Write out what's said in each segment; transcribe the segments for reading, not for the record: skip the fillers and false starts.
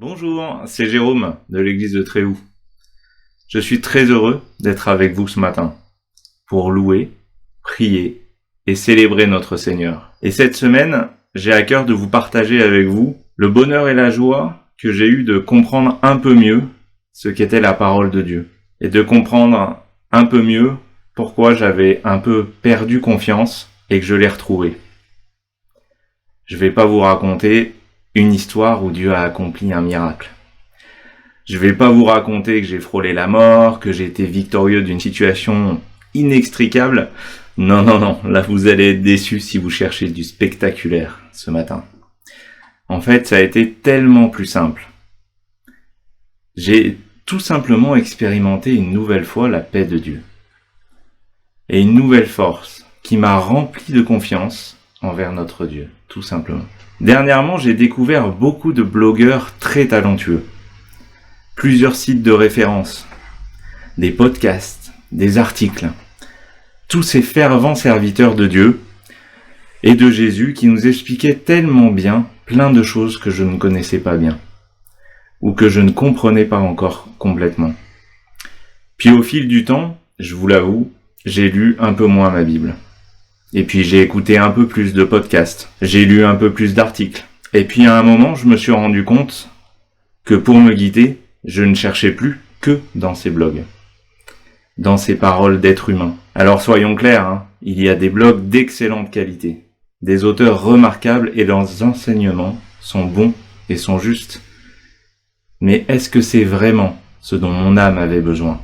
Bonjour, c'est Jérôme de l'église de Tréhoux. Je suis très heureux d'être avec vous ce matin pour louer, prier et célébrer notre Seigneur. Et cette semaine, j'ai à cœur de vous partager avec vous le bonheur et la joie que j'ai eu de comprendre un peu mieux ce qu'était la parole de Dieu et de comprendre un peu mieux pourquoi j'avais un peu perdu confiance et que je l'ai retrouvée. Je vais pas vous raconter une histoire où Dieu a accompli un miracle. Je vais pas vous raconter que j'ai frôlé la mort, que j'ai été victorieux d'une situation inextricable. Non, là vous allez être déçus si vous cherchez du spectaculaire ce matin. En fait, ça a été tellement plus simple. J'ai tout simplement expérimenté une nouvelle fois la paix de Dieu. Et une nouvelle force qui m'a rempli de confiance envers notre Dieu, tout simplement. Dernièrement, j'ai découvert beaucoup de blogueurs très talentueux. Plusieurs sites de référence, des podcasts, des articles. Tous ces fervents serviteurs de Dieu et de Jésus qui nous expliquaient tellement bien plein de choses que je ne connaissais pas bien ou que je ne comprenais pas encore complètement. Puis au fil du temps, je vous l'avoue, j'ai lu un peu moins ma Bible. Et puis j'ai écouté un peu plus de podcasts, j'ai lu un peu plus d'articles. Et puis à un moment, je me suis rendu compte que pour me guider, je ne cherchais plus que dans ces blogs, dans ces paroles d'êtres humains. Alors soyons clairs, il y a des blogs d'excellente qualité, des auteurs remarquables et leurs enseignements sont bons et sont justes. Mais est-ce que c'est vraiment ce dont mon âme avait besoin ?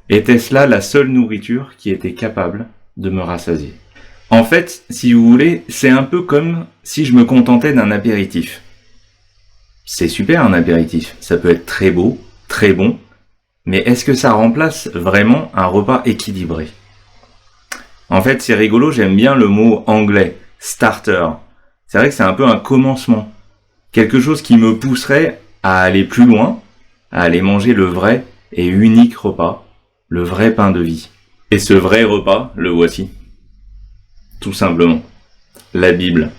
Était-ce là la seule nourriture qui était capable de me rassasier ? En fait, si vous voulez, c'est un peu comme si je me contentais d'un apéritif. C'est super un apéritif, ça peut être très beau, très bon, mais est-ce que ça remplace vraiment un repas équilibré ? En fait, c'est rigolo, j'aime bien le mot anglais, starter. C'est vrai que c'est un peu un commencement, quelque chose qui me pousserait à aller plus loin, à aller manger le vrai et unique repas, le vrai pain de vie. Et ce vrai repas, le voici. Tout simplement. La Bible.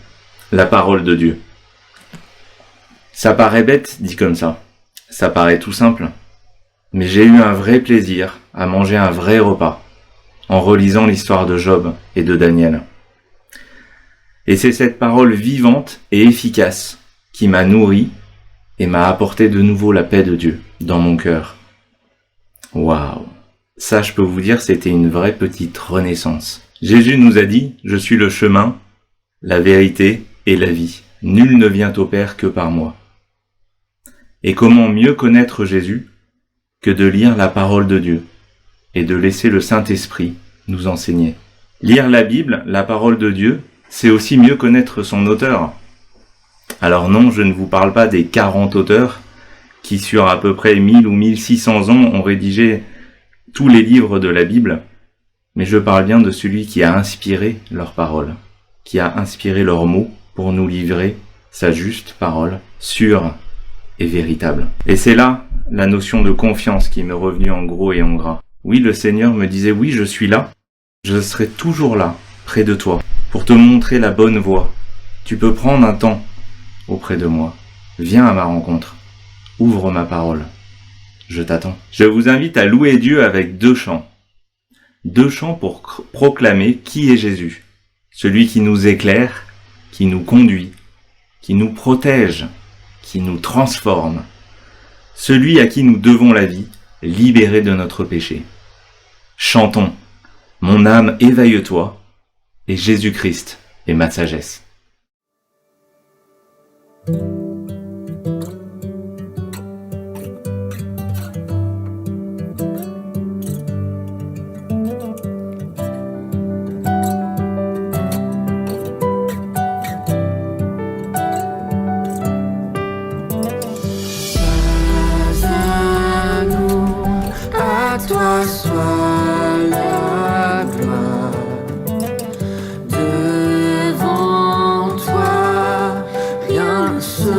La parole de Dieu. Ça paraît bête, dit comme ça. Ça paraît tout simple. Mais j'ai eu un vrai plaisir à manger un vrai repas, en relisant l'histoire de Job et de Daniel. Et c'est cette parole vivante et efficace qui m'a nourri et m'a apporté de nouveau la paix de Dieu dans mon cœur. Waouh! Ça, je peux vous dire, c'était une vraie petite renaissance. Jésus nous a dit, je suis le chemin, la vérité et la vie. Nul ne vient au Père que par moi. Et comment mieux connaître Jésus que de lire la parole de Dieu et de laisser le Saint-Esprit nous enseigner. Lire la Bible, la parole de Dieu, c'est aussi mieux connaître son auteur. Alors non, je ne vous parle pas des 40 auteurs qui sur à peu près 1000 ou 1600 ans ont rédigé tous les livres de la Bible, mais je parle bien de celui qui a inspiré leurs paroles, qui a inspiré leurs mots pour nous livrer sa juste parole, sûre et véritable. Et c'est là la notion de confiance qui m'est revenue en gros et en gras. Oui, le Seigneur me disait, oui, je suis là, je serai toujours là, près de toi, pour te montrer la bonne voie. Tu peux prendre un temps auprès de moi. Viens à ma rencontre. Ouvre ma parole. Je t'attends. Je vous invite à louer Dieu avec 2 chants. 2 chants pour proclamer qui est Jésus. Celui qui nous éclaire, qui nous conduit, qui nous protège, qui nous transforme. Celui à qui nous devons la vie, libéré de notre péché. Chantons. Mon âme, éveille-toi, et Jésus-Christ est ma sagesse. Toi soit la gloire, devant toi rien ne se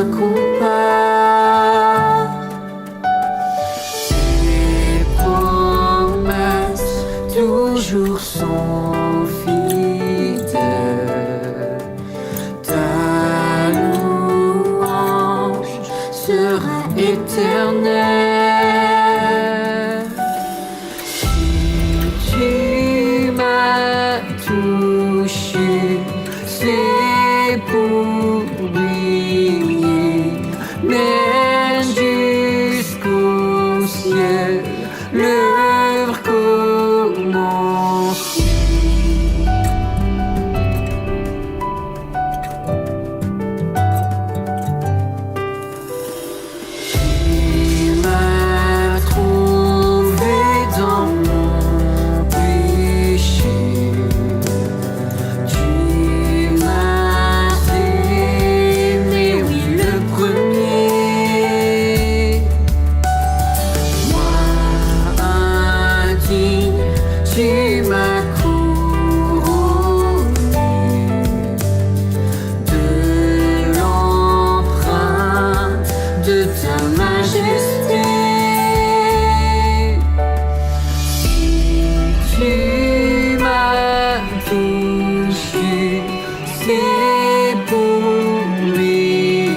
touché, c'est pour lui,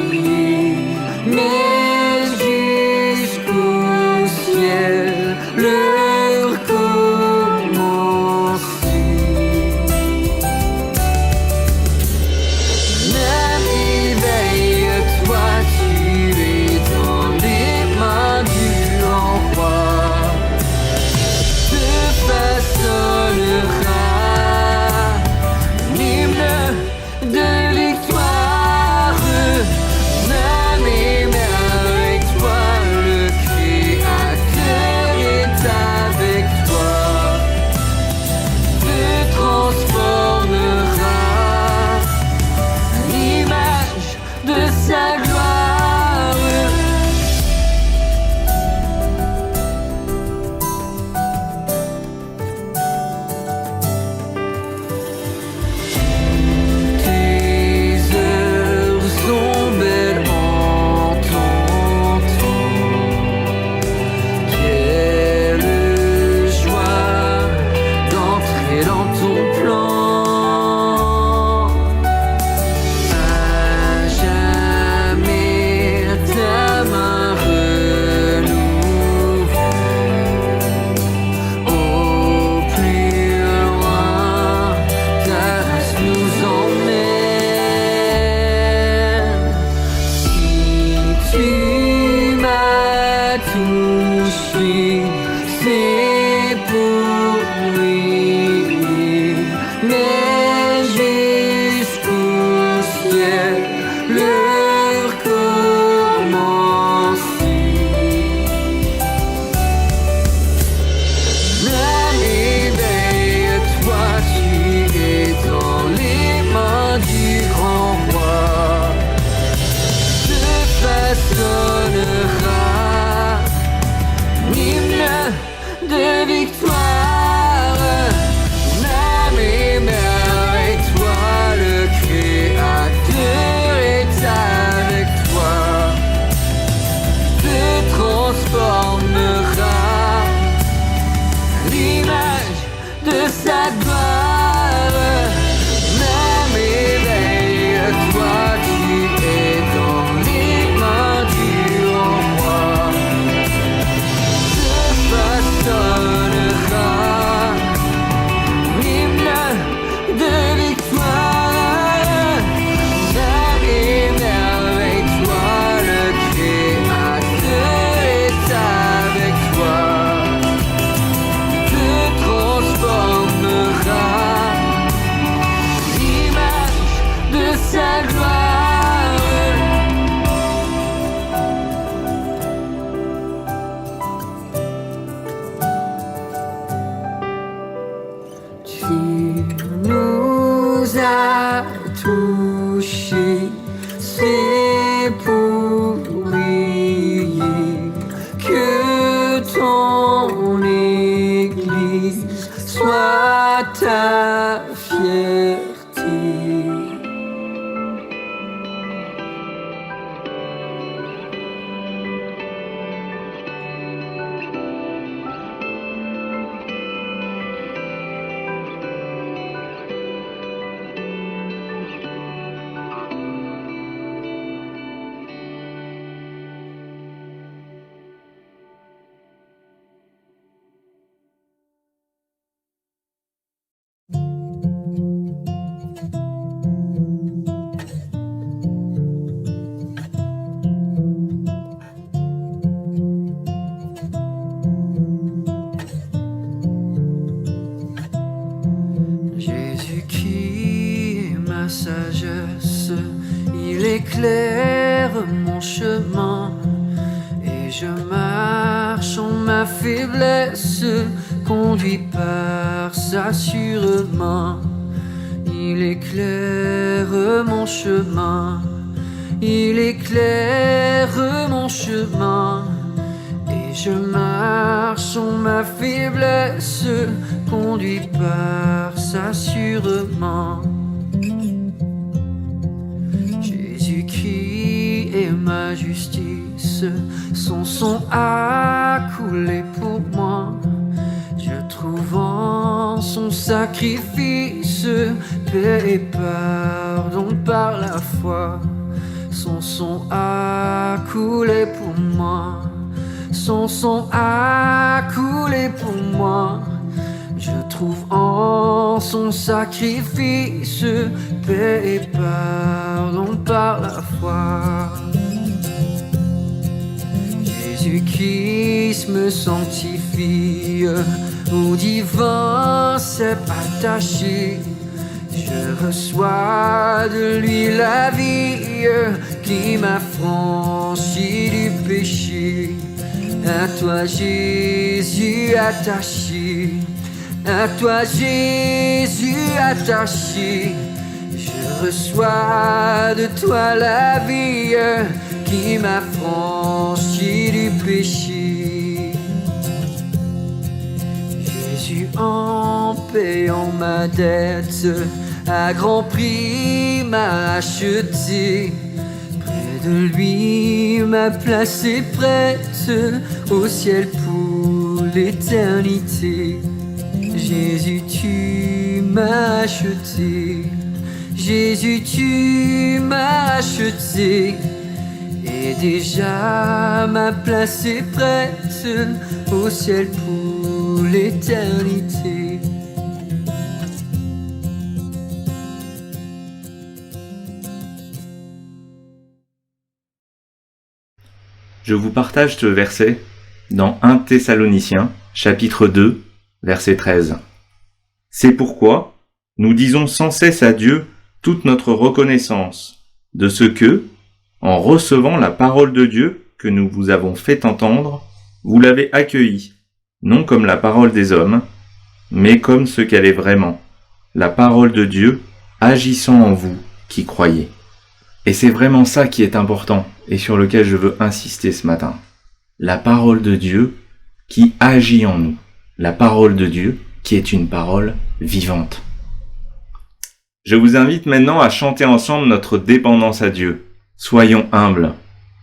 mais jusqu'au ciel leur commencer. Même éveille-toi, tu es dans les mains du grand roi, te façonnera un hymne de victoire. Même avec toi, le Créateur est avec toi, te transformera l'image de sa gloire. Tes heures sont belles en ton temps. Quelle joie d'entrer dans ton plan. À jamais ta main renouvelle. Au plus loin, ta grâce nous emmène. Si tu m'as touché, c'est pour lui, mais jusqu'au ciel leur commencer. Même éveille-toi, tu es dans les mains du grand roi, te façonnera un hymne de victoire. Même avec toi, le Créateur est avec toi, te transformera l'image de sa gloire. Même éveille-toi, tu es dans les mains du grand roi, te façonnera un hymne de victoire. Même avec toi, le Créateur est avec toi, te transformera l'image de sa gloire. Tu nous as touchés, c'est pour briller que ton Église soit ta fierté. Jésus qui est ma sagesse, il éclaire mon chemin, et je marche en ma faiblesse, conduit par sa sûrement. Il éclaire mon chemin, il éclaire mon chemin, et je marche en ma faiblesse, conduit par sa sûrement. Jésus qui est ma justice, son sang a coulé pour moi. Je trouve en son sacrifice paix et pardon par la foi. Son sang a coulé pour moi, son sang a coulé pour moi. Je trouve en son sacrifice paix et pardon par la foi. Jésus-Christ me sanctifie, au divin s'est attaché. Je reçois de lui la vie qui m'a franchi du péché. À toi Jésus attaché, à toi Jésus attaché. Je reçois de toi la vie qui m'a franchi du péché. Jésus en payant ma dette à grand prix m'a acheté. Près de lui ma place est prête au ciel pour l'éternité. Jésus tu m'as acheté, Jésus tu m'as acheté. Et déjà ma place est prête au ciel pour l'éternité. Je vous partage ce verset dans 1 Thessaloniciens, chapitre 2, verset 13. C'est pourquoi nous disons sans cesse à Dieu toute notre reconnaissance de ce que, en recevant la parole de Dieu que nous vous avons fait entendre, vous l'avez accueillie, non comme la parole des hommes, mais comme ce qu'elle est vraiment, la parole de Dieu agissant en vous qui croyez. Et c'est vraiment ça qui est important et sur lequel je veux insister ce matin. La parole de Dieu qui agit en nous. La parole de Dieu qui est une parole vivante. Je vous invite maintenant à chanter ensemble notre dépendance à Dieu. Soyons humbles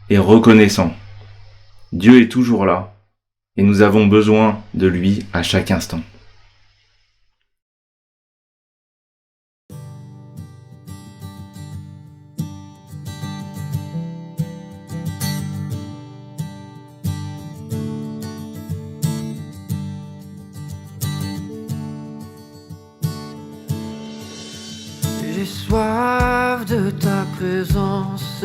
et reconnaissants. Dieu est toujours là et nous avons besoin de lui à chaque instant. J'ai soif de ta présence,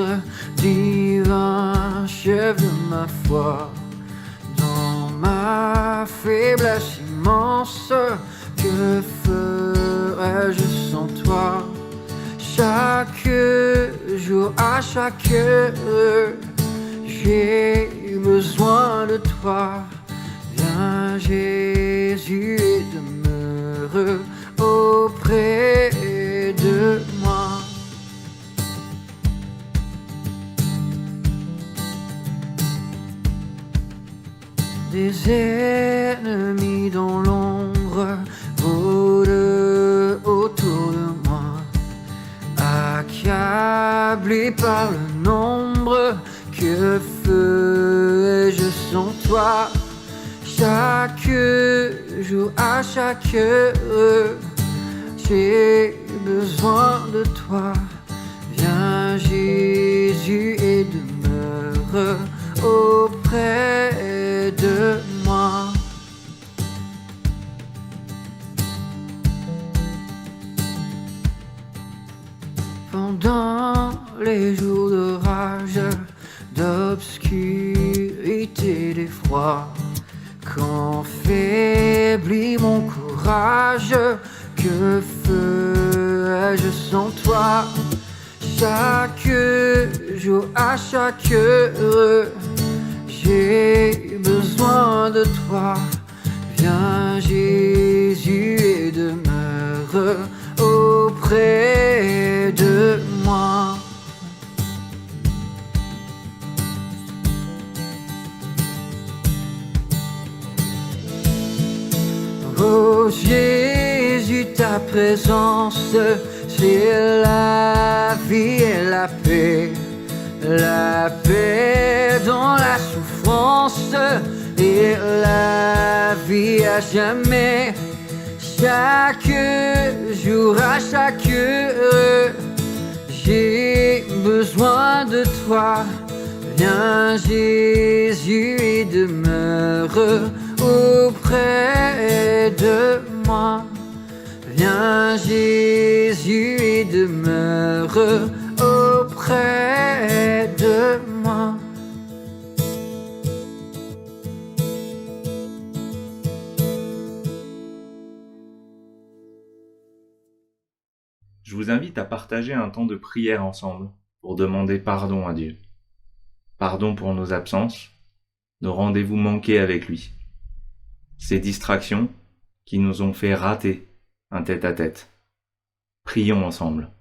divin chef de ma foi. Dans ma faiblesse immense, que ferais-je sans toi? Chaque jour, à chaque heure, j'ai besoin de toi. Viens Jésus et demeure auprès de moi. Des ennemis dans l'ombre rôdent autour de moi, accablé par le nombre. Que ferais-je sans toi? Chaque jour, à chaque heure, j'ai besoin de toi. Viens Jésus et demeure auprès de moi. Pendant les jours de rage, d'obscurité, d'effroi, quand faiblit mon courage, que ferais-je sans toi? Chaque jour, à chaque heure, j'ai besoin de toi. Viens Jésus et demeure auprès de moi. Oh Jésus, ta présence, c'est la vie et la paix dans la souffrance et la vie à jamais. Chaque jour, à chaque heure, j'ai besoin de toi. Viens Jésus et demeure auprès de moi. Viens Jésus et demeure auprès de moi. Je vous invite à partager un temps de prière ensemble pour demander pardon à Dieu. Pardon pour nos absences, nos rendez-vous manqués avec lui, ces distractions qui nous ont fait rater un tête-à-tête. Prions ensemble.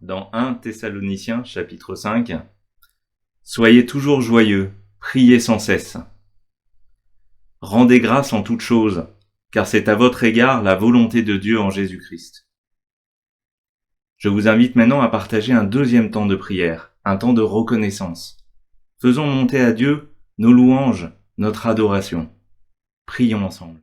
Dans 1 Thessaloniciens chapitre 5, « Soyez toujours joyeux, priez sans cesse. Rendez grâce en toutes choses, car c'est à votre égard la volonté de Dieu en Jésus-Christ. » Je vous invite maintenant à partager un deuxième temps de prière, un temps de reconnaissance. Faisons monter à Dieu nos louanges, notre adoration. Prions ensemble.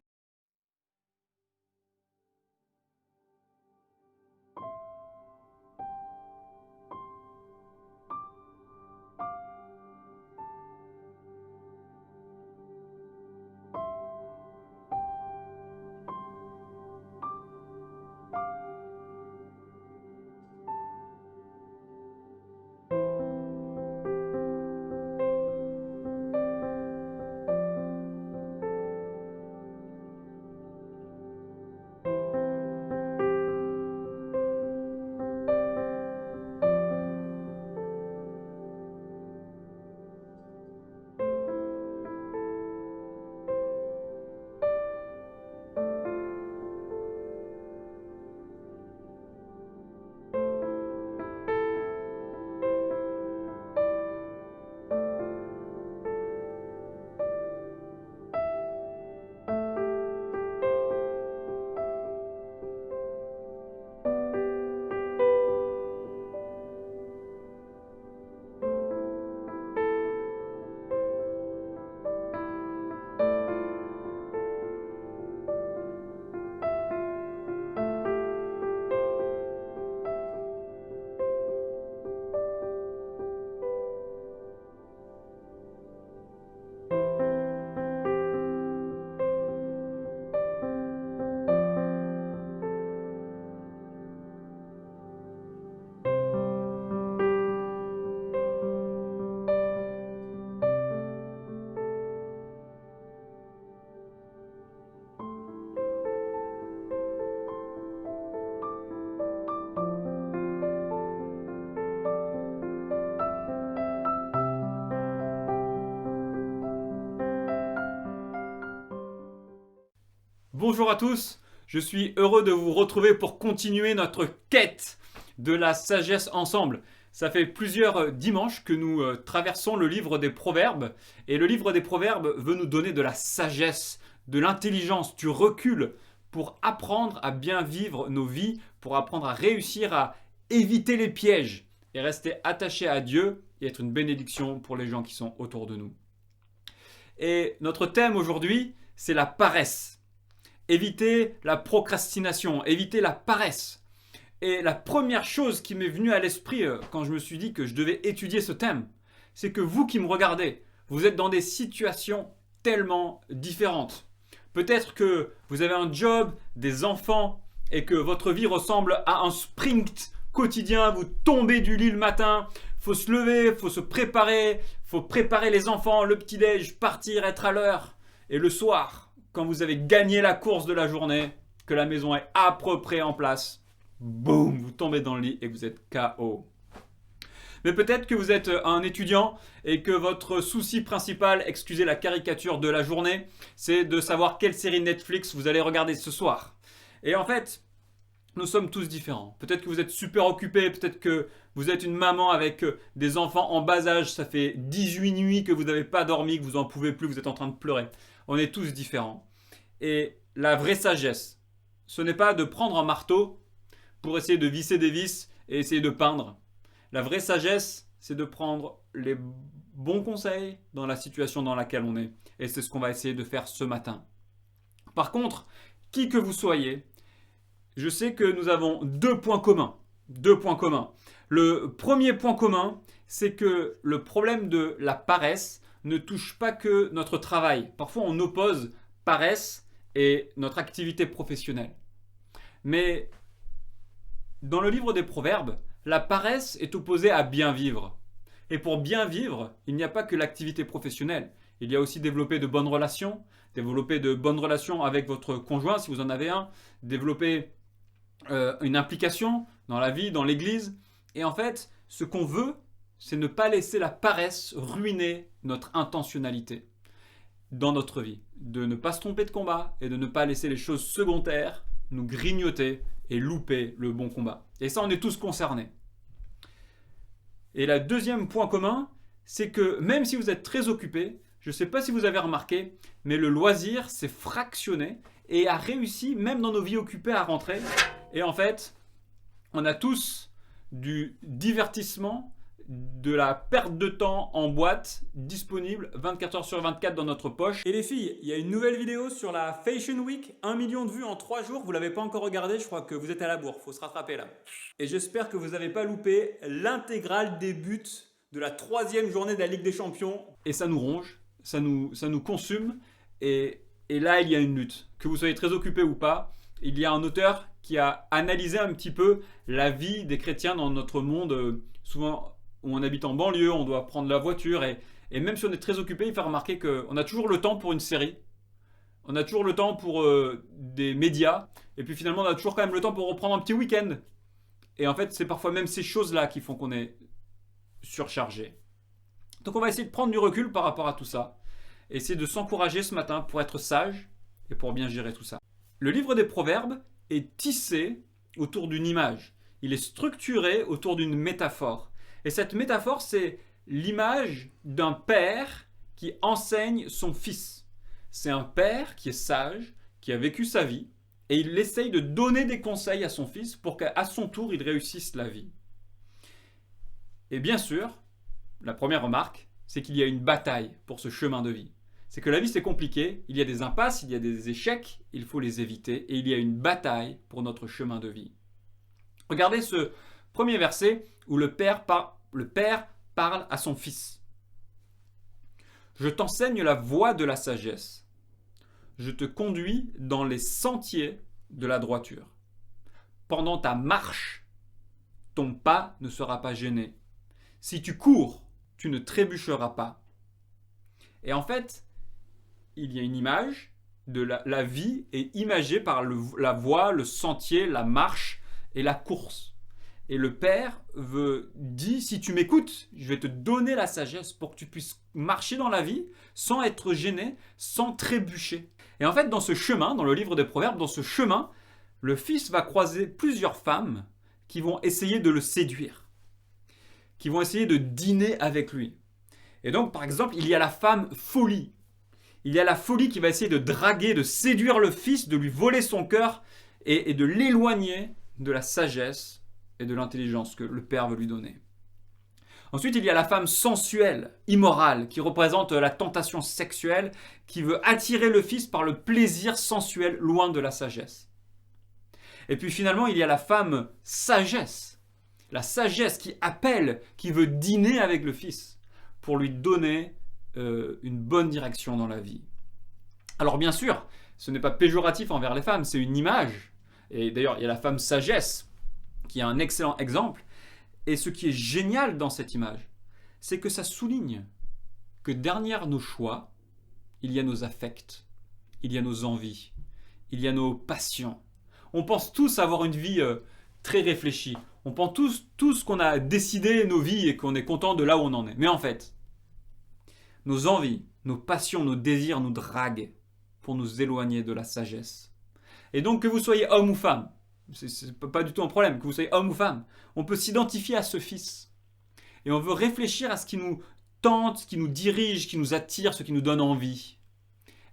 Bonjour à tous, je suis heureux de vous retrouver pour continuer notre quête de la sagesse ensemble. Ça fait plusieurs dimanches que nous traversons le livre des Proverbes et le livre des Proverbes veut nous donner de la sagesse, de l'intelligence, du recul pour apprendre à bien vivre nos vies, pour apprendre à réussir à éviter les pièges et rester attaché à Dieu et être une bénédiction pour les gens qui sont autour de nous. Et notre thème aujourd'hui, c'est la paresse. Éviter la procrastination, éviter la paresse. Et la première chose qui m'est venue à l'esprit quand je me suis dit que je devais étudier ce thème, c'est que vous qui me regardez, vous êtes dans des situations tellement différentes. Peut-être que vous avez un job, des enfants, et que votre vie ressemble à un sprint quotidien. Vous tombez du lit le matin, faut se lever, faut se préparer, faut préparer les enfants, le petit-déj, partir, être à l'heure. Et le soir, quand vous avez gagné la course de la journée, que la maison est à peu près en place, boum, vous tombez dans le lit et vous êtes KO. Mais peut-être que vous êtes un étudiant et que votre souci principal, excusez la caricature de la journée, c'est de savoir quelle série Netflix vous allez regarder ce soir. Et en fait, nous sommes tous différents. Peut-être que vous êtes super occupé, peut-être que vous êtes une maman avec des enfants en bas âge, ça fait 18 nuits que vous n'avez pas dormi, que vous n'en pouvez plus, vous êtes en train de pleurer. On est tous différents. Et la vraie sagesse, ce n'est pas de prendre un marteau pour essayer de visser des vis et essayer de peindre. La vraie sagesse, c'est de prendre les bons conseils dans la situation dans laquelle on est. Et c'est ce qu'on va essayer de faire ce matin. Par contre, qui que vous soyez, je sais que nous avons deux points communs. Le premier point commun, c'est que le problème de la paresse ne touche pas que notre travail. Parfois, on oppose paresse et notre activité professionnelle. Mais dans le livre des Proverbes, la paresse est opposée à bien vivre. Et pour bien vivre, il n'y a pas que l'activité professionnelle. Il y a aussi développer de bonnes relations, développer de bonnes relations avec votre conjoint si vous en avez un, développer une implication dans la vie, dans l'église. Et en fait, ce qu'on veut, c'est ne pas laisser la paresse ruiner notre intentionnalité dans notre vie. De ne pas se tromper de combat et de ne pas laisser les choses secondaires nous grignoter et louper le bon combat. Et ça, on est tous concernés. Et le deuxième point commun, c'est que même si vous êtes très occupé, je ne sais pas si vous avez remarqué, mais le loisir s'est fractionné et a réussi, même dans nos vies occupées, à rentrer. Et en fait, on a tous du divertissement, de la perte de temps en boîte disponible 24 heures sur 24 dans notre poche. Et les filles, il y a une nouvelle vidéo sur la Fashion Week, 1 million de vues en 3 jours, vous l'avez pas encore regardé, je crois que vous êtes à la bourre, faut se rattraper là. Et j'espère que vous n'avez pas loupé l'intégrale des buts de la 3e journée de la Ligue des Champions. Et ça nous ronge, ça nous consume, et là il y a une lutte. Que vous soyez très occupé ou pas, il y a un auteur qui a analysé un petit peu la vie des chrétiens dans notre monde, souvent où on habite en banlieue, on doit prendre la voiture et même si on est très occupé, il fait remarquer qu'on a toujours le temps pour une série, on a toujours le temps pour des médias, et puis finalement on a toujours quand même le temps pour reprendre un petit week-end. Et en fait, c'est parfois même ces choses-là qui font qu'on est surchargé. Donc on va essayer de prendre du recul par rapport à tout ça, et essayer de s'encourager ce matin pour être sage et pour bien gérer tout ça. Le livre des Proverbes est tissé autour d'une image, il est structuré autour d'une métaphore. Et cette métaphore, c'est l'image d'un père qui enseigne son fils. C'est un père qui est sage, qui a vécu sa vie, et il essaye de donner des conseils à son fils pour qu'à son tour, il réussisse la vie. Et bien sûr, la première remarque, c'est qu'il y a une bataille pour ce chemin de vie. C'est que la vie, c'est compliqué, il y a des impasses, il y a des échecs, il faut les éviter, et il y a une bataille pour notre chemin de vie. Regardez ce premier verset où le père parle à son fils. Je t'enseigne la voie de la sagesse. Je te conduis dans les sentiers de la droiture. Pendant ta marche, ton pas ne sera pas gêné. Si tu cours, tu ne trébucheras pas. Et en fait, il y a une image de la vie est imagée par la voie, le sentier, la marche et la course. Et le Père dit, si tu m'écoutes, je vais te donner la sagesse pour que tu puisses marcher dans la vie sans être gêné, sans trébucher. Et en fait, dans ce chemin, dans le livre des Proverbes, dans ce chemin, le fils va croiser plusieurs femmes qui vont essayer de le séduire, qui vont essayer de dîner avec lui. Et donc, par exemple, il y a la femme folie. Il y a la folie qui va essayer de draguer, de séduire le fils, de lui voler son cœur et de l'éloigner de la sagesse et de l'intelligence que le Père veut lui donner. Ensuite, il y a la femme sensuelle, immorale, qui représente la tentation sexuelle, qui veut attirer le fils par le plaisir sensuel loin de la sagesse. Et puis finalement, il y a la femme sagesse, la sagesse qui appelle, qui veut dîner avec le fils pour lui donner une bonne direction dans la vie. Alors bien sûr, ce n'est pas péjoratif envers les femmes, c'est une image. Et d'ailleurs, il y a la femme sagesse, qui est un excellent exemple. Et ce qui est génial dans cette image, c'est que ça souligne que derrière nos choix, il y a nos affects, il y a nos envies, il y a nos passions. On pense tous avoir une vie très réfléchie. On pense tous qu'on a décidé nos vies et qu'on est content de là où on en est. Mais en fait, nos envies, nos passions, nos désirs nous draguent pour nous éloigner de la sagesse. Et donc que vous soyez homme ou femme, c'est pas du tout un problème, que vous soyez homme ou femme, on peut s'identifier à ce fils. Et on veut réfléchir à ce qui nous tente, ce qui nous dirige, ce qui nous attire, ce qui nous donne envie.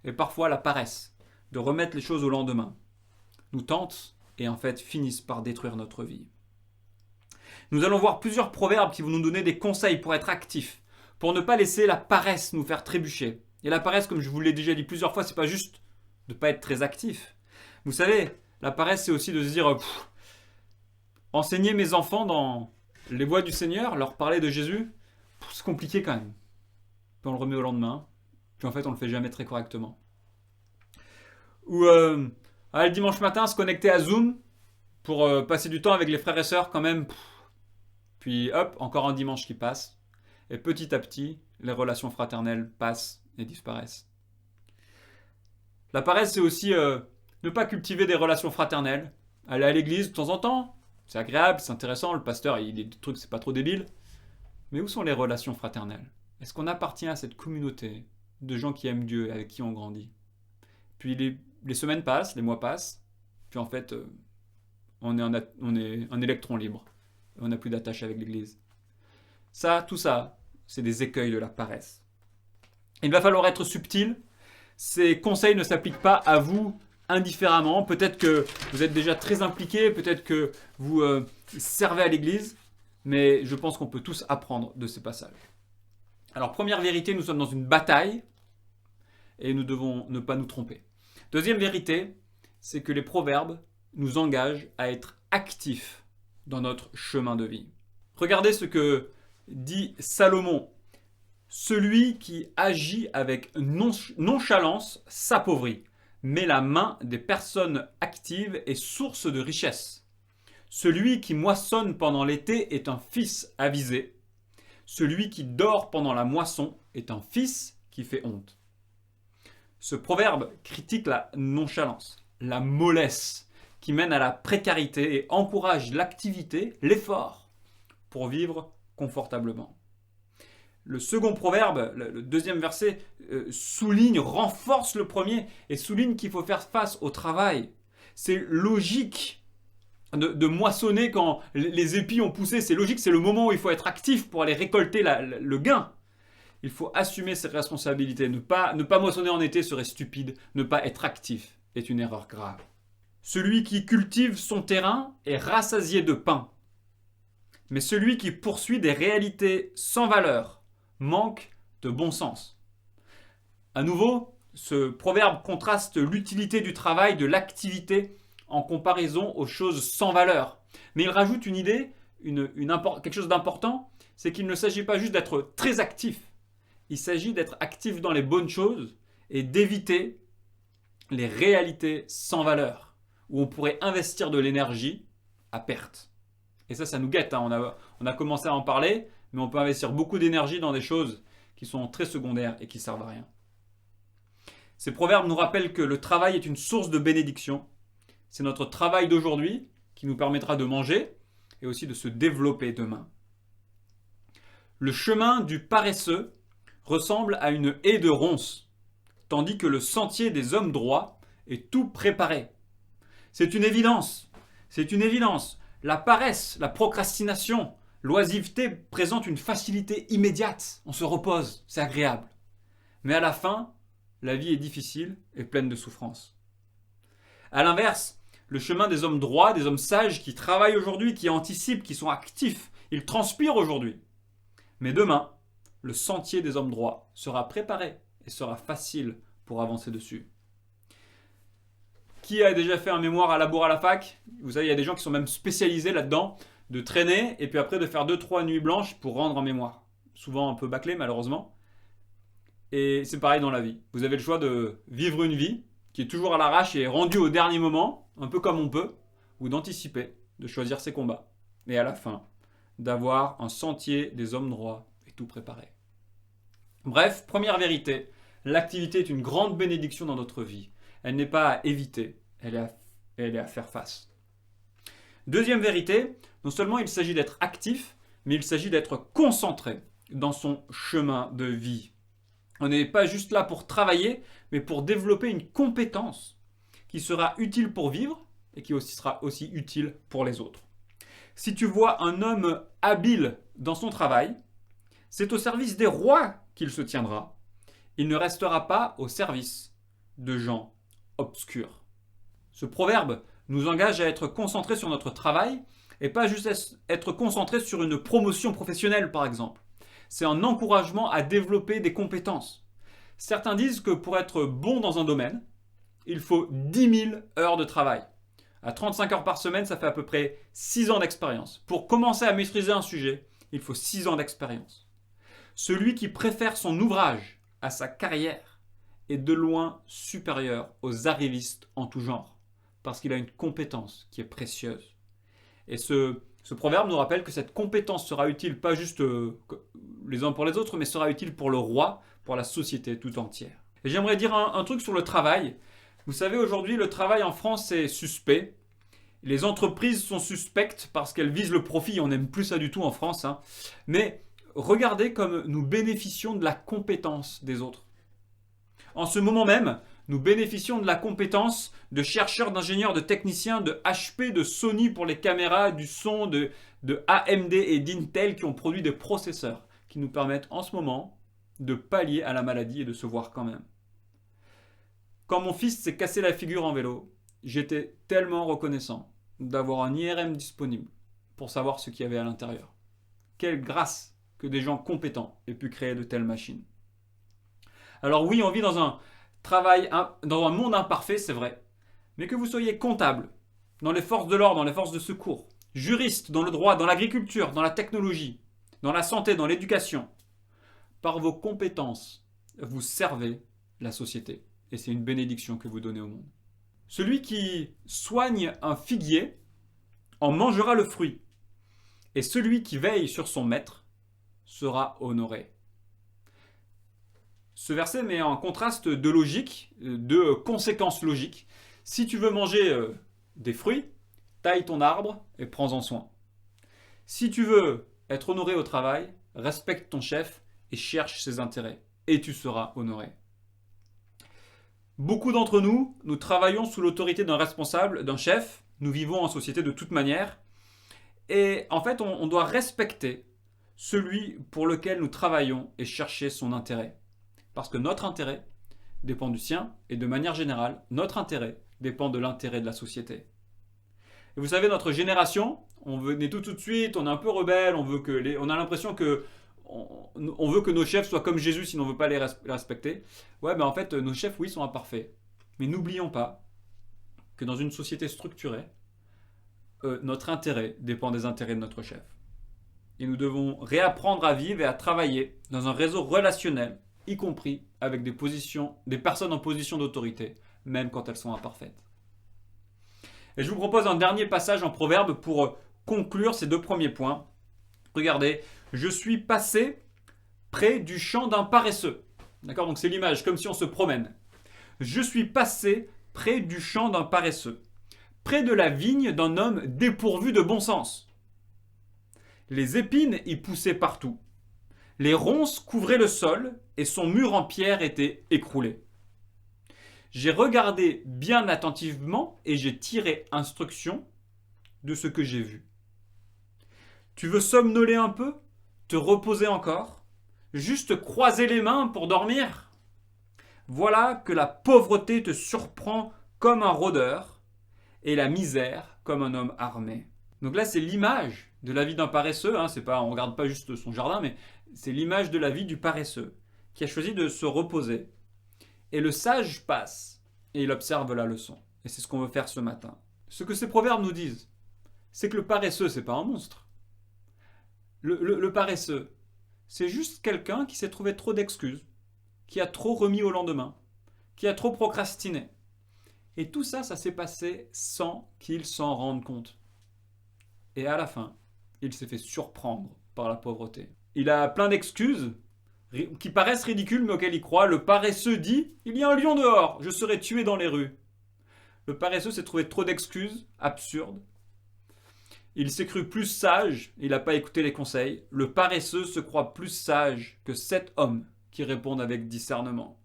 Et parfois la paresse de remettre les choses au lendemain nous tente et en fait finissent par détruire notre vie. Nous allons voir plusieurs proverbes qui vont nous donner des conseils pour être actifs, pour ne pas laisser la paresse nous faire trébucher. Et la paresse, comme je vous l'ai déjà dit plusieurs fois, c'est pas juste de ne pas être très actif. Vous savez, la paresse, c'est aussi de se dire enseigner mes enfants dans les voies du Seigneur, leur parler de Jésus, c'est compliqué quand même. Puis on le remet au lendemain, puis en fait on le fait jamais très correctement. Ou le dimanche matin, se connecter à Zoom pour passer du temps avec les frères et sœurs quand même. Puis hop, encore un dimanche qui passe. Et petit à petit, les relations fraternelles passent et disparaissent. La paresse, c'est aussi ne pas cultiver des relations fraternelles. Aller à l'église de temps en temps, c'est agréable, c'est intéressant, le pasteur, il dit des trucs, c'est pas trop débile. Mais où sont les relations fraternelles? Est-ce qu'on appartient à cette communauté de gens qui aiment Dieu et avec qui on grandit? Puis les semaines passent, les mois passent, puis en fait, on est un électron libre. On n'a plus d'attache avec l'église. Tout ça, c'est des écueils de la paresse. Il va falloir être subtil. Ces conseils ne s'appliquent pas à vous indifféremment. Peut-être que vous êtes déjà très impliqué, peut-être que vous servez à l'église, mais je pense qu'on peut tous apprendre de ces passages. Alors, première vérité, nous sommes dans une bataille et nous devons ne pas nous tromper. Deuxième vérité, c'est que les proverbes nous engagent à être actifs dans notre chemin de vie. Regardez ce que dit Salomon. Celui qui agit avec nonchalance s'appauvrit, mais la main des personnes actives est source de richesse. Celui qui moissonne pendant l'été est un fils avisé. Celui qui dort pendant la moisson est un fils qui fait honte. Ce proverbe critique la nonchalance, la mollesse, qui mène à la précarité et encourage l'activité, l'effort, pour vivre confortablement. Le second proverbe, le deuxième verset, renforce le premier et souligne qu'il faut faire face au travail. C'est logique de moissonner quand les épis ont poussé. C'est logique, c'est le moment où il faut être actif pour aller récolter le gain. Il faut assumer ses responsabilités. Ne pas moissonner en été serait stupide. Ne pas être actif est une erreur grave. Celui qui cultive son terrain est rassasié de pain. Mais celui qui poursuit des réalités sans valeur manque de bon sens. À nouveau, ce proverbe contraste l'utilité du travail, de l'activité, en comparaison aux choses sans valeur. Mais il rajoute une idée, quelque chose d'important, c'est qu'il ne s'agit pas juste d'être très actif. Il s'agit d'être actif dans les bonnes choses et d'éviter les réalités sans valeur, où on pourrait investir de l'énergie à perte. Et ça nous guette. On a commencé à en parler, mais on peut investir beaucoup d'énergie dans des choses qui sont très secondaires et qui servent à rien. Ces proverbes nous rappellent que le travail est une source de bénédiction. C'est notre travail d'aujourd'hui qui nous permettra de manger, et aussi de se développer demain. Le chemin du paresseux ressemble à une haie de ronces, tandis que le sentier des hommes droits est tout préparé. C'est une évidence, c'est une évidence. La paresse, la procrastination, l'oisiveté présentent une facilité immédiate. On se repose, c'est agréable. Mais à la fin, la vie est difficile et pleine de souffrances. À l'inverse, le chemin des hommes droits, des hommes sages qui travaillent aujourd'hui, qui anticipent, qui sont actifs, ils transpirent aujourd'hui. Mais demain, le sentier des hommes droits sera préparé et sera facile pour avancer dessus. Qui a déjà fait un mémoire à labour à la fac? Vous savez, il y a des gens qui sont même spécialisés là-dedans, de traîner et puis après de faire 2-3 nuits blanches pour rendre un mémoire. Souvent un peu bâclé malheureusement. Et c'est pareil dans la vie. Vous avez le choix de vivre une vie qui est toujours à l'arrache et rendue au dernier moment, un peu comme on peut, ou d'anticiper, de choisir ses combats. Et à la fin, d'avoir un sentier des hommes droits et tout préparé. Bref, première vérité, l'activité est une grande bénédiction dans notre vie. Elle n'est pas à éviter, elle est à faire face. Deuxième vérité, non seulement il s'agit d'être actif, mais il s'agit d'être concentré dans son chemin de vie. On n'est pas juste là pour travailler, mais pour développer une compétence qui sera utile pour vivre et qui aussi sera aussi utile pour les autres. Si tu vois un homme habile dans son travail, c'est au service des rois qu'il se tiendra. Il ne restera pas au service de gens obscurs. Ce proverbe nous engage à être concentrés sur notre travail et pas juste être concentrés sur une promotion professionnelle par exemple. C'est un encouragement à développer des compétences. Certains disent que pour être bon dans un domaine, il faut 10 000 heures de travail. À 35 heures par semaine, ça fait à peu près 6 ans d'expérience. Pour commencer à maîtriser un sujet, il faut 6 ans d'expérience. Celui qui préfère son ouvrage à sa carrière est de loin supérieur aux arrivistes en tout genre, parce qu'il a une compétence qui est précieuse. Et ce proverbe nous rappelle que cette compétence sera utile pas juste les uns pour les autres, mais sera utile pour le roi, pour la société tout entière. Et j'aimerais dire un truc sur le travail. Vous savez, aujourd'hui, le travail en France est suspect. Les entreprises sont suspectes parce qu'elles visent le profit. On n'aime plus ça du tout en France. Mais regardez comme nous bénéficions de la compétence des autres. En ce moment même, nous bénéficions de la compétence de chercheurs, d'ingénieurs, de techniciens, de HP, de Sony pour les caméras, du son, de AMD et d'Intel qui ont produit des processeurs qui nous permettent en ce moment de pallier à la maladie et de se voir quand même. Quand mon fils s'est cassé la figure en vélo, j'étais tellement reconnaissant d'avoir un IRM disponible pour savoir ce qu'il y avait à l'intérieur. Quelle grâce que des gens compétents aient pu créer de telles machines. Alors oui, on vit dans un monde imparfait, c'est vrai. Mais que vous soyez comptable, dans les forces de l'ordre, dans les forces de secours, juriste, dans le droit, dans l'agriculture, dans la technologie, dans la santé, dans l'éducation, par vos compétences, vous servez la société. Et c'est une bénédiction que vous donnez au monde. Celui qui soigne un figuier en mangera le fruit. Et celui qui veille sur son maître sera honoré. Ce verset met en contraste de logique, de conséquences logiques. Si tu veux manger des fruits, taille ton arbre et prends-en soin. Si tu veux être honoré au travail, respecte ton chef et cherche ses intérêts. Et tu seras honoré. Beaucoup d'entre nous, nous travaillons sous l'autorité d'un responsable, d'un chef. Nous vivons en société de toute manière. Et en fait, on doit respecter celui pour lequel nous travaillons et chercher son intérêt. Parce que notre intérêt dépend du sien et de manière générale, notre intérêt dépend de l'intérêt de la société. Et vous savez, notre génération, on veut tout de suite, on est un peu rebelle, on a l'impression que on veut que nos chefs soient comme Jésus, sinon on ne veut pas les respecter. Ouais, mais en fait, nos chefs, oui, sont imparfaits. Mais n'oublions pas que dans une société structurée, notre intérêt dépend des intérêts de notre chef. Et nous devons réapprendre à vivre et à travailler dans un réseau relationnel, y compris avec des personnes en position d'autorité, même quand elles sont imparfaites. Et je vous propose un dernier passage en Proverbe pour conclure ces 2 premiers points. Regardez, je suis passé près du champ d'un paresseux. D'accord, donc c'est l'image, comme si on se promène. Je suis passé près du champ d'un paresseux, près de la vigne d'un homme dépourvu de bon sens. Les épines y poussaient partout. Les ronces couvraient le sol et son mur en pierre était écroulé. J'ai regardé bien attentivement et j'ai tiré instruction de ce que j'ai vu. Tu veux somnoler un peu? Te reposer encore? Juste croiser les mains pour dormir? Voilà que la pauvreté te surprend comme un rôdeur et la misère comme un homme armé. Donc là, c'est l'image de la vie d'un paresseux. C'est pas, on ne regarde pas juste son jardin, mais c'est l'image de la vie du paresseux qui a choisi de se reposer. Et le sage passe et il observe la leçon. Et c'est ce qu'on veut faire ce matin. Ce que ces proverbes nous disent, c'est que le paresseux, c'est pas un monstre. Le paresseux, c'est juste quelqu'un qui s'est trouvé trop d'excuses, qui a trop remis au lendemain, qui a trop procrastiné. Et tout ça, ça s'est passé sans qu'il s'en rende compte. Et à la fin, il s'est fait surprendre par la pauvreté. Il a plein d'excuses qui paraissent ridicules mais auxquelles il croit. Le paresseux dit « Il y a un lion dehors, je serai tué dans les rues ». Le paresseux s'est trouvé trop d'excuses absurdes. Il s'est cru plus sage, il n'a pas écouté les conseils. Le paresseux se croit plus sage que 7 hommes qui répondent avec discernement.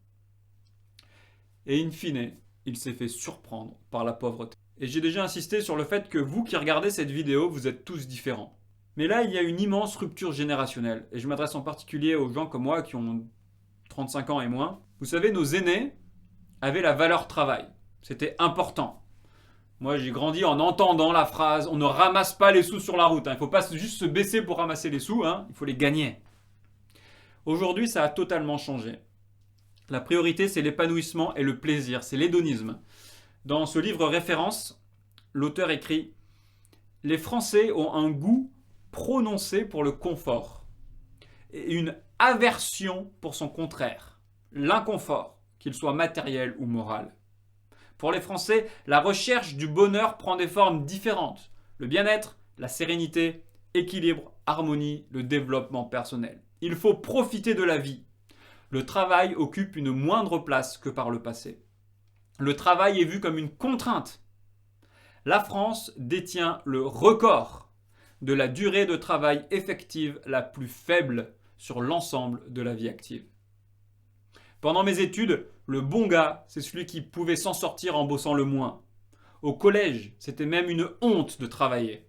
Et in fine, il s'est fait surprendre par la pauvreté. Et j'ai déjà insisté sur le fait que vous qui regardez cette vidéo, vous êtes tous différents. Mais là, il y a une immense rupture générationnelle. Et je m'adresse en particulier aux gens comme moi qui ont 35 ans et moins. Vous savez, nos aînés avaient la valeur travail. C'était important. Moi, j'ai grandi en entendant la phrase « On ne ramasse pas les sous sur la route ». Il ne faut pas juste se baisser pour ramasser les sous, il faut les gagner. Aujourd'hui, ça a totalement changé. La priorité, c'est l'épanouissement et le plaisir, c'est l'hédonisme. Dans ce livre référence, l'auteur écrit « Les Français ont un goût prononcé pour le confort et une aversion pour son contraire, l'inconfort, qu'il soit matériel ou moral. Pour les Français, la recherche du bonheur prend des formes différentes. Le bien-être, la sérénité, équilibre, harmonie, le développement personnel. Il faut profiter de la vie. Le travail occupe une moindre place que par le passé. Le travail est vu comme une contrainte. La France détient le record de la durée de travail effective la plus faible sur l'ensemble de la vie active. Pendant mes études, le bon gars, c'est celui qui pouvait s'en sortir en bossant le moins. Au collège, c'était même une honte de travailler.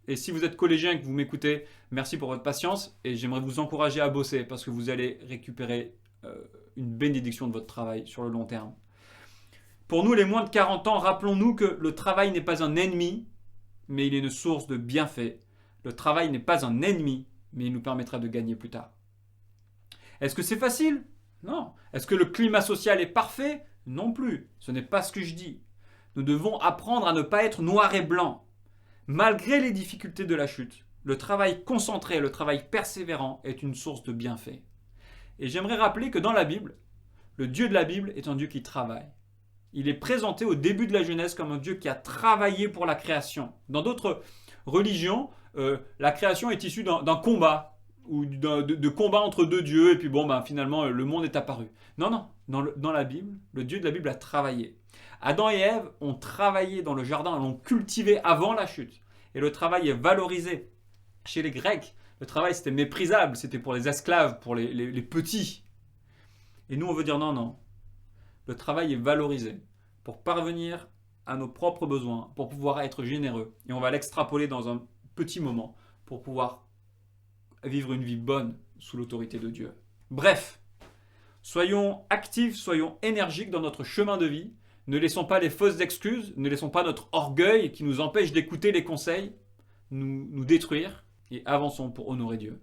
Et si vous êtes collégien et que vous m'écoutez, merci pour votre patience et j'aimerais vous encourager à bosser parce que vous allez récupérer une bénédiction de votre travail sur le long terme. Pour nous, les moins de 40 ans, rappelons-nous que le travail n'est pas un ennemi, mais il est une source de bienfaits. Le travail n'est pas un ennemi, mais il nous permettra de gagner plus tard. Est-ce que c'est facile? Non. Est-ce que le climat social est parfait? Non plus. Ce n'est pas ce que je dis. Nous devons apprendre à ne pas être noir et blanc. Malgré les difficultés de la chute, le travail concentré, le travail persévérant est une source de bienfaits. Et j'aimerais rappeler que dans la Bible, le Dieu de la Bible est un Dieu qui travaille. Il est présenté au début de la Genèse comme un Dieu qui a travaillé pour la création. Dans d'autres religions, la création est issue d'un combat ou de combat entre deux dieux et puis finalement le monde est apparu. Non, dans la Bible, le Dieu de la Bible a travaillé. Adam et Ève ont travaillé dans le jardin, l'ont cultivé avant la chute. Et le travail est valorisé. Chez les Grecs, le travail c'était méprisable, c'était pour les esclaves, pour les petits. Et nous on veut dire non. Le travail est valorisé pour parvenir à nos propres besoins, pour pouvoir être généreux. Et on va l'extrapoler dans un petit moment pour pouvoir vivre une vie bonne sous l'autorité de Dieu. Bref, soyons actifs, soyons énergiques dans notre chemin de vie. Ne laissons pas les fausses excuses, ne laissons pas notre orgueil qui nous empêche d'écouter les conseils nous détruire et avançons pour honorer Dieu.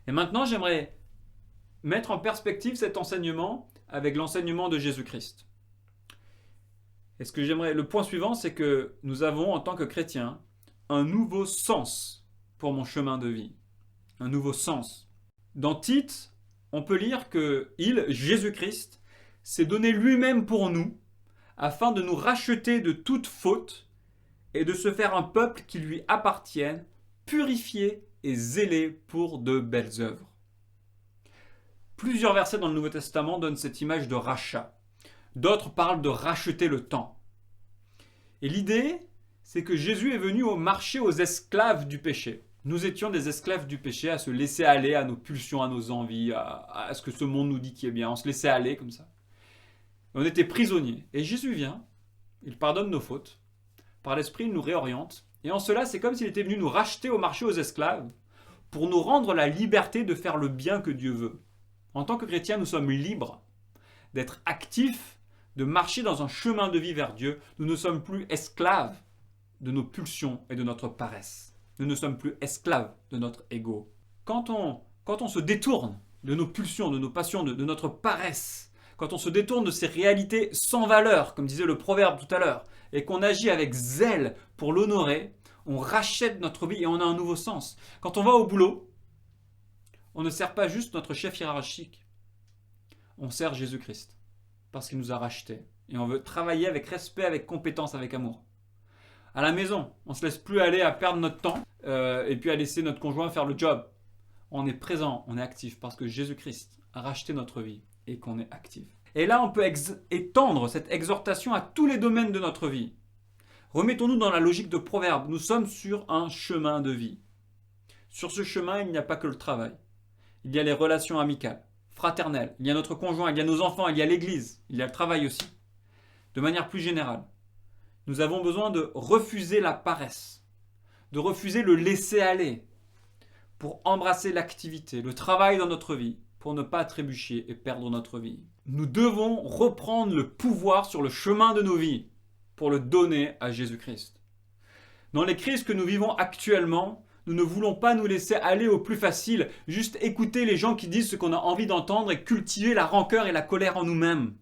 Et maintenant, j'aimerais mettre en perspective cet enseignement avec l'enseignement de Jésus-Christ. Et le point suivant, c'est que nous avons, en tant que chrétiens, un nouveau sens pour mon chemin de vie. Un nouveau sens. Dans Tite, on peut lire que Jésus-Christ, s'est donné lui-même pour nous, afin de nous racheter de toute faute et de se faire un peuple qui lui appartienne, purifié et zélé pour de belles œuvres. Plusieurs versets dans le Nouveau Testament donnent cette image de rachat. D'autres parlent de racheter le temps. Et l'idée, c'est que Jésus est venu au marché aux esclaves du péché. Nous étions des esclaves du péché, à se laisser aller à nos pulsions, à nos envies, à ce que ce monde nous dit qui est bien. On se laissait aller comme ça. On était prisonniers. Et Jésus vient, il pardonne nos fautes. Par l'Esprit, il nous réoriente. Et en cela, c'est comme s'il était venu nous racheter au marché aux esclaves pour nous rendre la liberté de faire le bien que Dieu veut. En tant que chrétiens, nous sommes libres d'être actifs, de marcher dans un chemin de vie vers Dieu. Nous ne sommes plus esclaves de nos pulsions et de notre paresse. Nous ne sommes plus esclaves de notre ego. Quand on se détourne de nos pulsions, de nos passions, de notre paresse, quand on se détourne de ces réalités sans valeur, comme disait le proverbe tout à l'heure, et qu'on agit avec zèle pour l'honorer, on rachète notre vie et on a un nouveau sens. Quand on va au boulot, on ne sert pas juste notre chef hiérarchique, on sert Jésus-Christ, parce qu'il nous a rachetés. Et on veut travailler avec respect, avec compétence, avec amour. À la maison, on ne se laisse plus aller à perdre notre temps et puis à laisser notre conjoint faire le job. On est présent, on est actif parce que Jésus-Christ a racheté notre vie et qu'on est actif. Et là, on peut étendre cette exhortation à tous les domaines de notre vie. Remettons-nous dans la logique de Proverbe. Nous sommes sur un chemin de vie. Sur ce chemin, il n'y a pas que le travail. Il y a les relations amicales, fraternelles. Il y a notre conjoint, il y a nos enfants, il y a l'église. Il y a le travail aussi. De manière plus générale, nous avons besoin de refuser la paresse, de refuser le laisser-aller pour embrasser l'activité, le travail dans notre vie, pour ne pas trébucher et perdre notre vie. Nous devons reprendre le pouvoir sur le chemin de nos vies pour le donner à Jésus-Christ. Dans les crises que nous vivons actuellement, nous ne voulons pas nous laisser aller au plus facile, juste écouter les gens qui disent ce qu'on a envie d'entendre et cultiver la rancœur et la colère en nous-mêmes.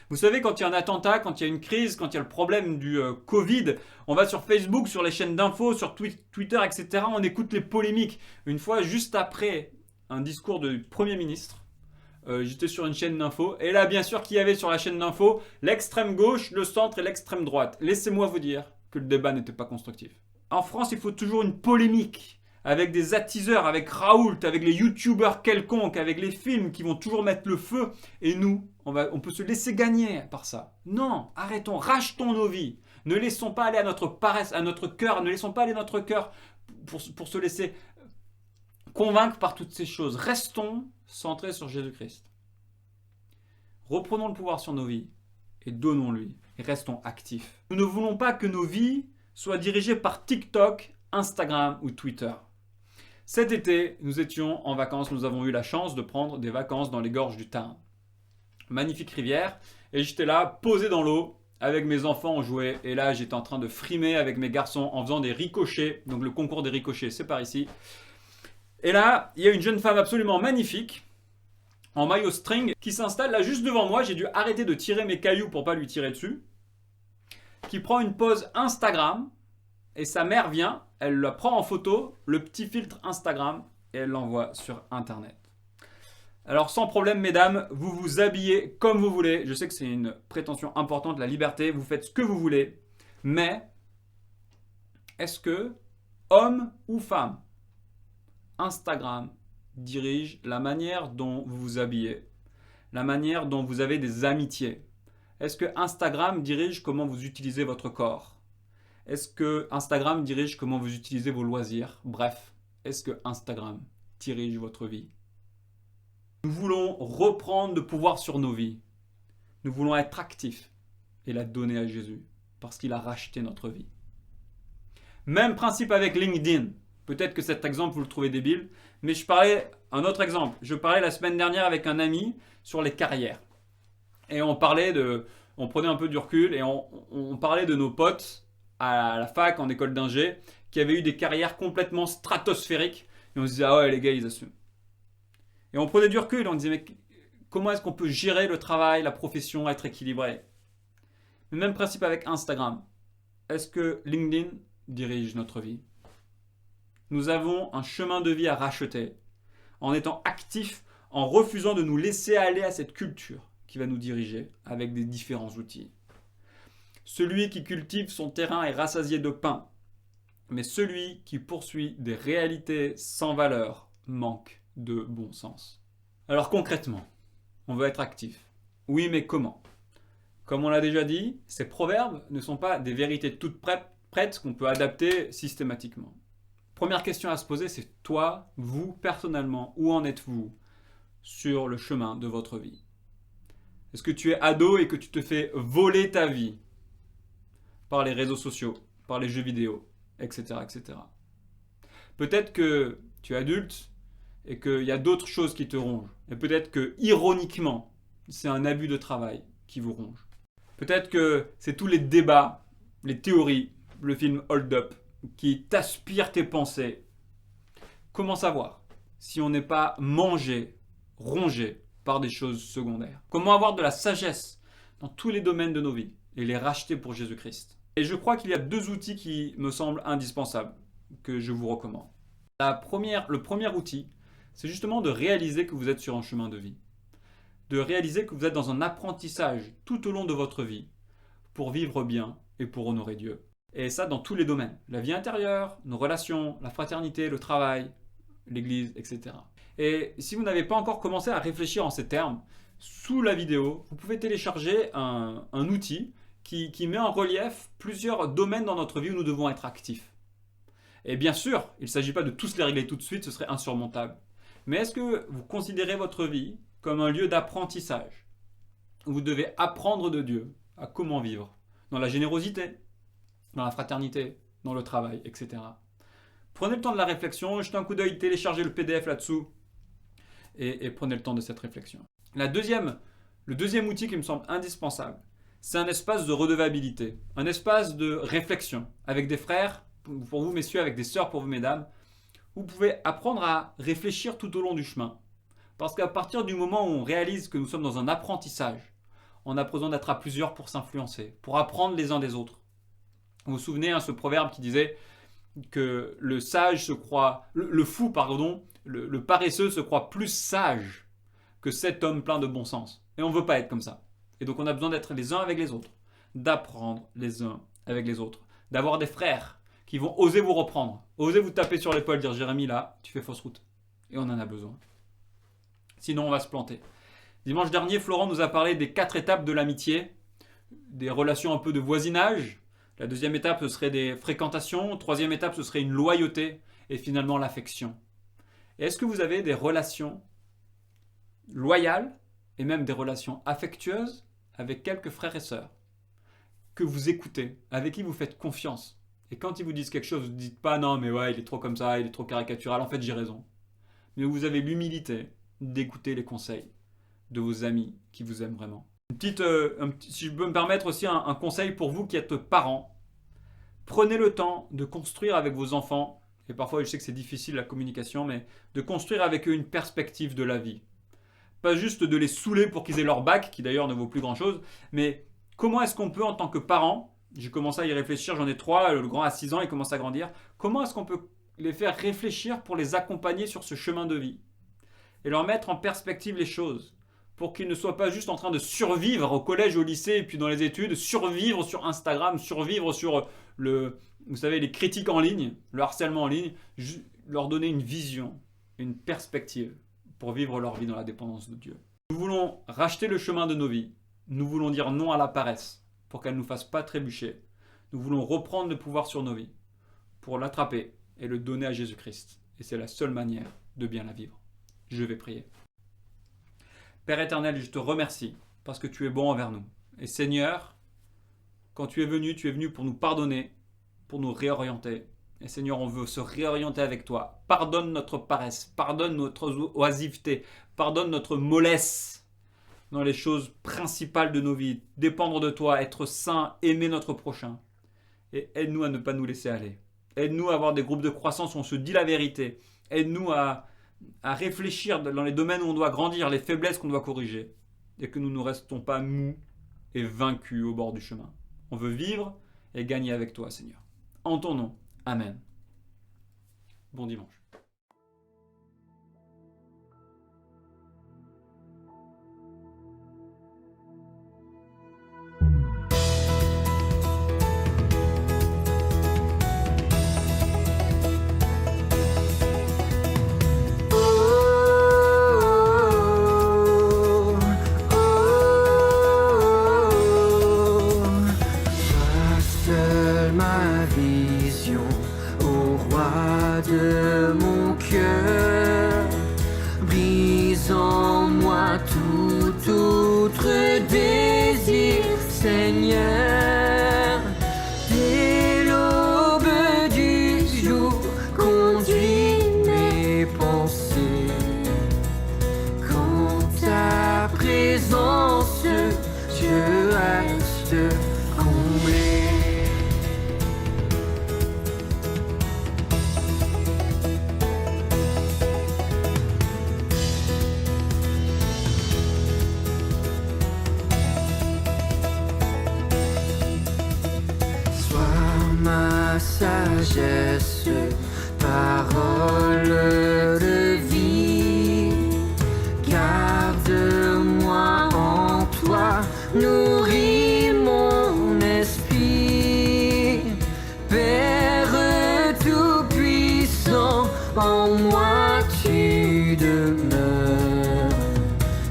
Vous savez, quand il y a un attentat, quand il y a une crise, quand il y a le problème du Covid, on va sur Facebook, sur les chaînes d'infos, sur Twitter, etc. On écoute les polémiques. Une fois, juste après un discours du Premier ministre, j'étais sur une chaîne d'infos. Et là, bien sûr, qu'il y avait sur la chaîne d'infos l'extrême gauche, le centre et l'extrême droite. Laissez-moi vous dire que le débat n'était pas constructif. En France, il faut toujours une polémique avec des attiseurs, avec Raoult, avec les youtubeurs quelconques, avec les films qui vont toujours mettre le feu. Et nous, on peut se laisser gagner par ça. Non, arrêtons, rachetons nos vies. Ne laissons pas aller à notre paresse, à notre cœur. Ne laissons pas aller notre cœur pour se laisser convaincre par toutes ces choses. Restons centrés sur Jésus-Christ. Reprenons le pouvoir sur nos vies et donnons-lui. Et restons actifs. Nous ne voulons pas que nos vies soient dirigées par TikTok, Instagram ou Twitter. Cet été, nous étions en vacances. Nous avons eu la chance de prendre des vacances dans les gorges du Tarn. Magnifique rivière. Et j'étais là, posé dans l'eau, avec mes enfants, on jouait. Et là, j'étais en train de frimer avec mes garçons en faisant des ricochets. Donc le concours des ricochets, c'est par ici. Et là, il y a une jeune femme absolument magnifique, en maillot string, qui s'installe là juste devant moi. J'ai dû arrêter de tirer mes cailloux pour pas lui tirer dessus. Qui prend une pose Instagram. Et sa mère vient, elle la prend en photo, le petit filtre Instagram, et elle l'envoie sur Internet. Alors sans problème, mesdames, vous vous habillez comme vous voulez. Je sais que c'est une prétention importante, la liberté, vous faites ce que vous voulez. Mais, est-ce que, homme ou femme, Instagram dirige la manière dont vous vous habillez, la manière dont vous avez des amitiés? Est-ce que Instagram dirige comment vous utilisez votre corps? Est-ce que Instagram dirige comment vous utilisez vos loisirs? Bref, est-ce que Instagram dirige votre vie? Nous voulons reprendre le pouvoir sur nos vies. Nous voulons être actifs et la donner à Jésus parce qu'il a racheté notre vie. Même principe avec LinkedIn. Peut-être que cet exemple, vous le trouvez débile, mais un autre exemple. Je parlais la semaine dernière avec un ami sur les carrières. Et on prenait un peu du recul et on parlait de nos potes à la fac, en école d'ingé, qui avaient eu des carrières complètement stratosphériques. Et on se disait, ah ouais, les gars, ils assument. Et on prenait du recul, on disait, mais comment est-ce qu'on peut gérer le travail, la profession, être équilibré? Le même principe avec Instagram. Est-ce que LinkedIn dirige notre vie? Nous avons un chemin de vie à racheter en étant actifs, en refusant de nous laisser aller à cette culture qui va nous diriger avec des différents outils. Celui qui cultive son terrain est rassasié de pain, mais celui qui poursuit des réalités sans valeur manque de bon sens. Alors concrètement, on veut être actif. Oui, mais comment? Comme on l'a déjà dit, ces proverbes ne sont pas des vérités toutes prêtes qu'on peut adapter systématiquement. Première question à se poser, c'est toi, vous, personnellement, où en êtes-vous sur le chemin de votre vie? Est-ce que tu es ado et que tu te fais voler ta vie par les réseaux sociaux, par les jeux vidéo, etc., etc. Peut-être que tu es adulte et qu'il y a d'autres choses qui te rongent. Et peut-être que, ironiquement, c'est un abus de travail qui vous ronge. Peut-être que c'est tous les débats, les théories, le film Hold Up, qui t'aspirent tes pensées. Comment savoir si on n'est pas mangé, rongé par des choses secondaires? Comment avoir de la sagesse dans tous les domaines de nos vies et les racheter pour Jésus-Christ? Et je crois qu'il y a deux outils qui me semblent indispensables, que je vous recommande. Le premier outil, c'est justement de réaliser que vous êtes sur un chemin de vie. De réaliser que vous êtes dans un apprentissage tout au long de votre vie pour vivre bien et pour honorer Dieu. Et ça dans tous les domaines. La vie intérieure, nos relations, la fraternité, le travail, l'église, etc. Et si vous n'avez pas encore commencé à réfléchir en ces termes, sous la vidéo, vous pouvez télécharger un outil qui met en relief plusieurs domaines dans notre vie où nous devons être actifs. Et bien sûr, il ne s'agit pas de tous les régler tout de suite, ce serait insurmontable. Mais est-ce que vous considérez votre vie comme un lieu d'apprentissage où vous devez apprendre de Dieu à comment vivre? Dans la générosité, dans la fraternité, dans le travail, etc. Prenez le temps de la réflexion, jetez un coup d'œil, téléchargez le PDF là-dessous et prenez le temps de cette réflexion. Le deuxième outil qui me semble indispensable, c'est un espace de redevabilité, un espace de réflexion avec des frères, pour vous messieurs, avec des sœurs pour vous mesdames. Vous pouvez apprendre à réfléchir tout au long du chemin. Parce qu'à partir du moment où on réalise que nous sommes dans un apprentissage, on a besoin d'être à plusieurs pour s'influencer, pour apprendre les uns des autres. Vous vous souvenez, ce proverbe qui disait que le paresseux se croit plus sage que cet homme plein de bon sens. Et on ne veut pas être comme ça. Et donc on a besoin d'être les uns avec les autres, d'apprendre les uns avec les autres, d'avoir des frères qui vont oser vous reprendre, oser vous taper sur l'épaule, dire Jérémy, là, tu fais fausse route. Et on en a besoin. Sinon, on va se planter. Dimanche dernier, Florent nous a parlé des 4 étapes de l'amitié, des relations un peu de voisinage. La deuxième étape, ce serait des fréquentations. Troisième étape, ce serait une loyauté. Et finalement, l'affection. Et est-ce que vous avez des relations loyales et même des relations affectueuses avec quelques frères et sœurs que vous écoutez, avec qui vous faites confiance? Et quand ils vous disent quelque chose, vous ne dites pas « Non, mais ouais, il est trop comme ça, il est trop caricatural, en fait, j'ai raison. » Mais vous avez l'humilité d'écouter les conseils de vos amis qui vous aiment vraiment. Si je peux me permettre aussi un conseil pour vous qui êtes parents. Prenez le temps de construire avec vos enfants, et parfois je sais que c'est difficile la communication, mais de construire avec eux une perspective de la vie. Pas juste de les saouler pour qu'ils aient leur bac, qui d'ailleurs ne vaut plus grand chose, mais comment est-ce qu'on peut en tant que parent, j'ai commencé à y réfléchir, j'en ai 3, le grand a 6 ans, il commence à grandir, comment est-ce qu'on peut les faire réfléchir pour les accompagner sur ce chemin de vie et leur mettre en perspective les choses pour qu'ils ne soient pas juste en train de survivre au collège, au lycée et puis dans les études, survivre sur Instagram, survivre sur vous savez, les critiques en ligne, le harcèlement en ligne, leur donner une vision, une perspective pour vivre leur vie dans la dépendance de Dieu. Nous voulons racheter le chemin de nos vies, nous voulons dire non à la paresse pour qu'elle ne nous fasse pas trébucher. Nous voulons reprendre le pouvoir sur nos vies pour l'attraper et le donner à Jésus-Christ. Et c'est la seule manière de bien la vivre. Je vais prier. Père éternel, je te remercie parce que tu es bon envers nous. Et Seigneur, quand tu es venu pour nous pardonner, pour nous réorienter. Et Seigneur, on veut se réorienter avec toi. Pardonne notre paresse, pardonne notre oisiveté, pardonne notre mollesse dans les choses principales de nos vies. Dépendre de toi, être saint, aimer notre prochain. Et aide-nous à ne pas nous laisser aller. Aide-nous à avoir des groupes de croissance où on se dit la vérité. Aide-nous à réfléchir dans les domaines où on doit grandir, les faiblesses qu'on doit corriger. Et que nous ne restons pas mous et vaincus au bord du chemin. On veut vivre et gagner avec toi, Seigneur. En ton nom. Amen. Bon dimanche. Seule ma vision, ô roi de mon cœur, brise en moi tout autre désir, Seigneur. Dès l'aube du jour, conduis mes pensées. Quand ta présence, je reste comblé. Ma sagesse, parole de vie, garde-moi en toi, nourris mon esprit. Père tout-puissant, en moi tu demeures.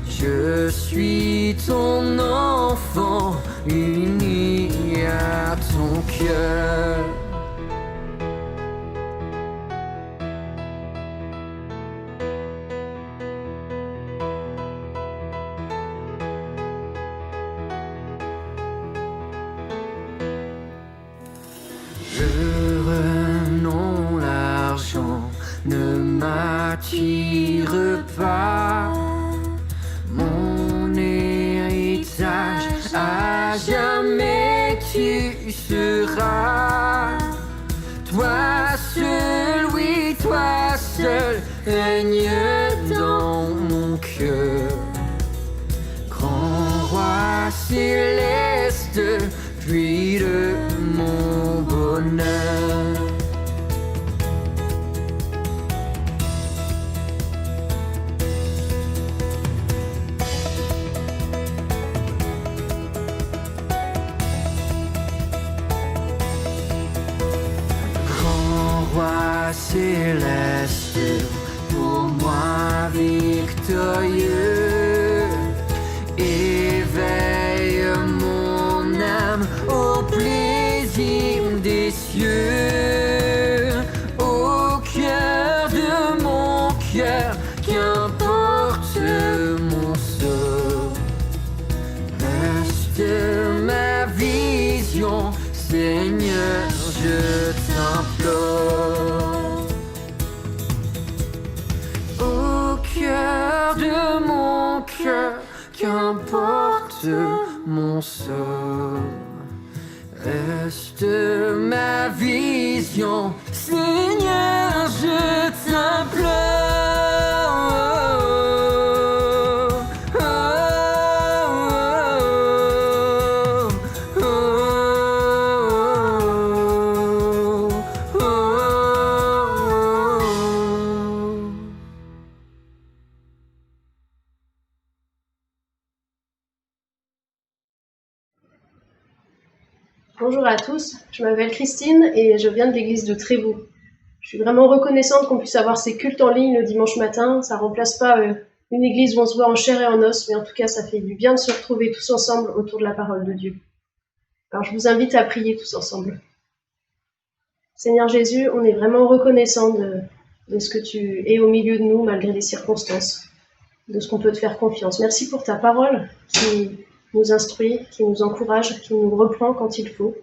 Je suis ton enfant, uni à ton cœur. Non, l'argent ne m'attire pas. Mon héritage à jamais tu seras. Toi seul, oui, toi seul, règne dans mon cœur. Grand roi céleste, puis de mon bonheur. Grand roi céleste, pour moi victorieux, éveille mon âme au plaisir des cieux, au cœur de mon cœur, qu'importe mon sort. Reste ma vision, Seigneur, je t'implore. Au cœur de mon cœur, qu'importe mon sort. Reste ma vision, Seigneur, je t'implore. Bonjour à tous, je m'appelle Christine et je viens de l'église de Trévoux. Je suis vraiment reconnaissante qu'on puisse avoir ces cultes en ligne le dimanche matin. Ça remplace pas une église où on se voit en chair et en os, mais en tout cas ça fait du bien de se retrouver tous ensemble autour de la parole de Dieu. Alors je vous invite à prier tous ensemble. Seigneur Jésus, on est vraiment reconnaissant de ce que tu es au milieu de nous malgré les circonstances, de ce qu'on peut te faire confiance. Merci pour ta parole qui nous instruit, qui nous encourage, qui nous reprend quand il faut.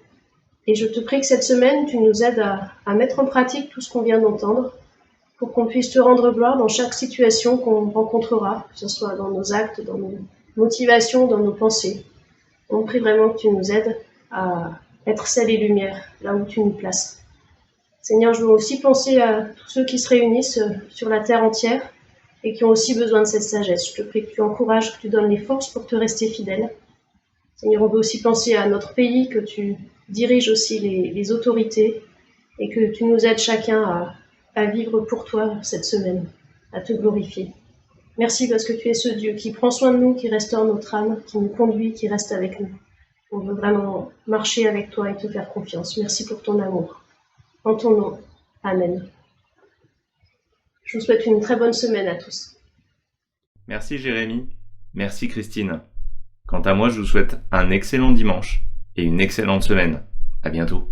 Et je te prie que cette semaine, tu nous aides à mettre en pratique tout ce qu'on vient d'entendre pour qu'on puisse te rendre gloire dans chaque situation qu'on rencontrera, que ce soit dans nos actes, dans nos motivations, dans nos pensées. On prie vraiment que tu nous aides à être sel et lumière là où tu nous places. Seigneur, je veux aussi penser à tous ceux qui se réunissent sur la terre entière et qui ont aussi besoin de cette sagesse. Je te prie que tu encourages, que tu donnes les forces pour te rester fidèle. Seigneur, on veut aussi penser à notre pays, que tu diriges aussi les autorités et que tu nous aides chacun à vivre pour toi cette semaine, à te glorifier. Merci parce que tu es ce Dieu qui prend soin de nous, qui restaure notre âme, qui nous conduit, qui reste avec nous. On veut vraiment marcher avec toi et te faire confiance. Merci pour ton amour. En ton nom, Amen. Je vous souhaite une très bonne semaine à tous. Merci Jérémy, merci Christine. Quant à moi, je vous souhaite un excellent dimanche et une excellente semaine. À bientôt.